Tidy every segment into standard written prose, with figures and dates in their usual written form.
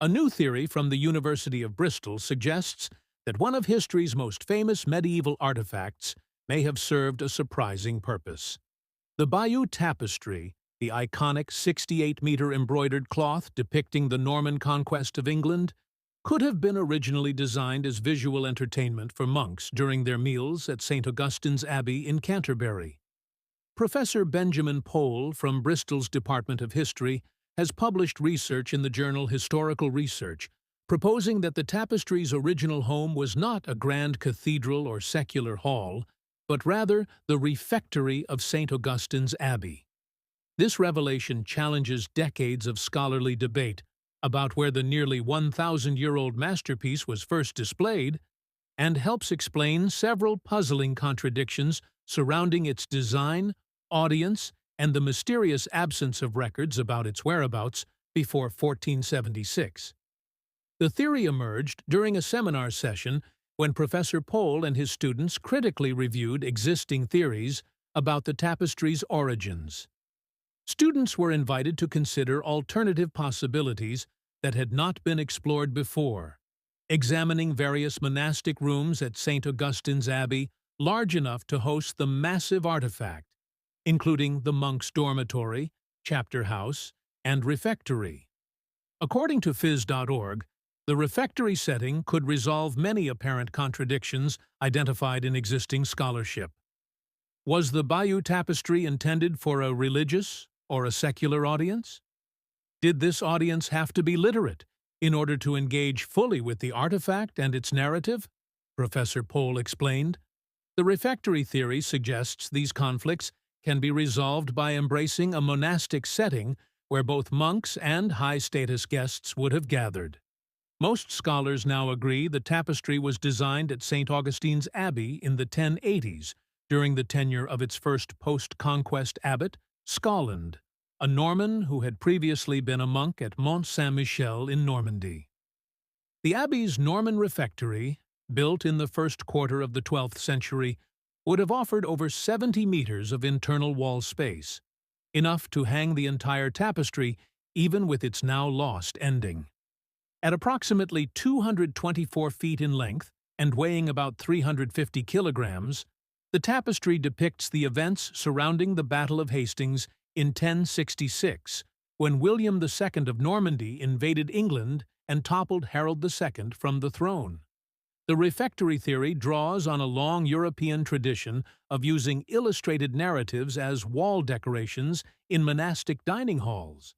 A new theory from the University of Bristol suggests that one of history's most famous medieval artifacts may have served a surprising purpose. The Bayeux Tapestry, the iconic 68-meter embroidered cloth depicting the Norman Conquest of England, could have been originally designed as visual entertainment for monks during their meals at St. Augustine's Abbey in Canterbury. Professor Benjamin Pole from Bristol's Department of History has published research in the journal Historical Research, proposing that the tapestry's original home was not a grand cathedral or secular hall, but rather the refectory of St. Augustine's Abbey. This revelation challenges decades of scholarly debate about where the nearly 1,000-year-old masterpiece was first displayed, and helps explain several puzzling contradictions surrounding its design, audience, and the mysterious absence of records about its whereabouts before 1476. The theory emerged during a seminar session when Professor Pole and his students critically reviewed existing theories about the tapestry's origins. Students were invited to consider alternative possibilities that had not been explored before, examining various monastic rooms at St. Augustine's Abbey large enough to host the massive artifact, including the monks' dormitory, chapter house, and refectory. According to phys.org, the refectory setting could resolve many apparent contradictions identified in existing scholarship. Was the Bayeux Tapestry intended for a religious or a secular audience? Did this audience have to be literate in order to engage fully with the artifact and its narrative? Professor Pole explained. The refectory theory suggests these conflicts can be resolved by embracing a monastic setting where both monks and high-status guests would have gathered. Most scholars now agree the tapestry was designed at St. Augustine's Abbey in the 1080s, during the tenure of its first post-conquest abbot, Scotland, a Norman who had previously been a monk at Mont Saint-Michel in Normandy. The Abbey's Norman refectory, built in the first quarter of the 12th century, would have offered over 70 meters of internal wall space, enough to hang the entire tapestry even with its now lost ending. At approximately 224 feet in length and weighing about 350 kilograms, the tapestry depicts the events surrounding the Battle of Hastings in 1066, when William II of Normandy invaded England and toppled Harold II from the throne. The refectory theory draws on a long European tradition of using illustrated narratives as wall decorations in monastic dining halls.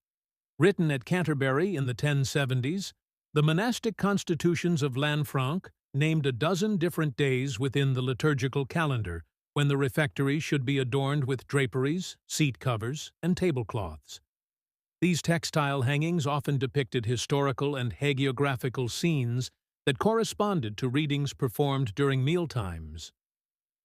Written at Canterbury in the 1070s, the monastic constitutions of Lanfranc named a dozen different days within the liturgical calendar when the refectory should be adorned with draperies, seat covers, and tablecloths. These textile hangings often depicted historical and hagiographical scenes that corresponded to readings performed during mealtimes.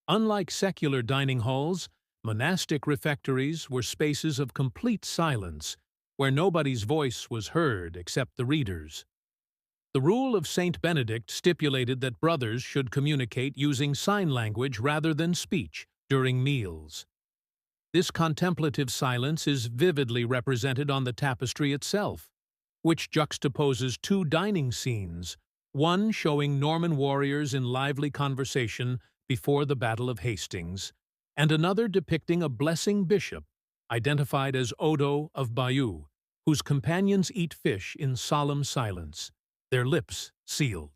Unlike secular dining halls, monastic refectories were spaces of complete silence, where nobody's voice was heard except the reader's. The rule of Saint Benedict stipulated that brothers should communicate using sign language rather than speech during meals. This contemplative silence is vividly represented on the tapestry itself, which juxtaposes two dining scenes, one showing Norman warriors in lively conversation before the Battle of Hastings, and another depicting a blessing bishop, identified as Odo of Bayeux, whose companions eat fish in solemn silence, their lips sealed.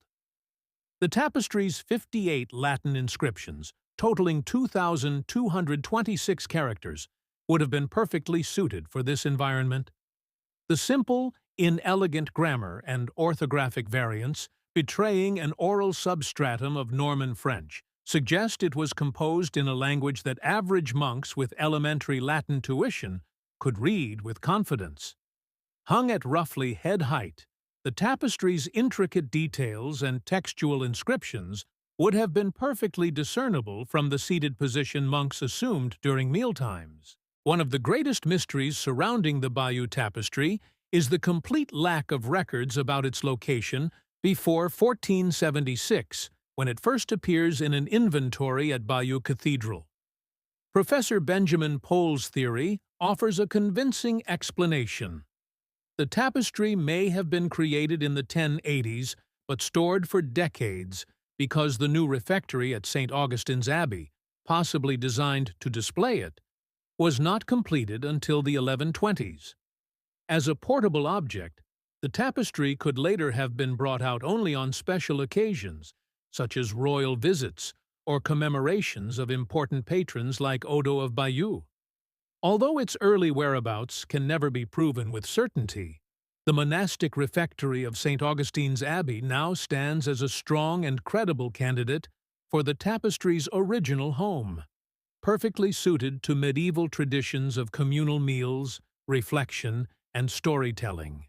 The tapestry's 58 Latin inscriptions, totaling 2,226 characters, would have been perfectly suited for this environment. The simple, inelegant grammar and orthographic variants, betraying an oral substratum of Norman French, suggest it was composed in a language that average monks with elementary Latin tuition could read with confidence. Hung at roughly head height, the tapestry's intricate details and textual inscriptions would have been perfectly discernible from the seated position monks assumed during mealtimes. One of the greatest mysteries surrounding the Bayeux Tapestry is the complete lack of records about its location before 1476, when it first appears in an inventory at Bayeux Cathedral. Professor Benjamin Pole's theory offers a convincing explanation. The tapestry may have been created in the 1080s, but stored for decades because the new refectory at St. Augustine's Abbey, possibly designed to display it, was not completed until the 1120s. As a portable object, the tapestry could later have been brought out only on special occasions, such as royal visits or commemorations of important patrons like Odo of Bayeux. Although its early whereabouts can never be proven with certainty, the monastic refectory of St. Augustine's Abbey now stands as a strong and credible candidate for the tapestry's original home, perfectly suited to medieval traditions of communal meals, reflection, and storytelling.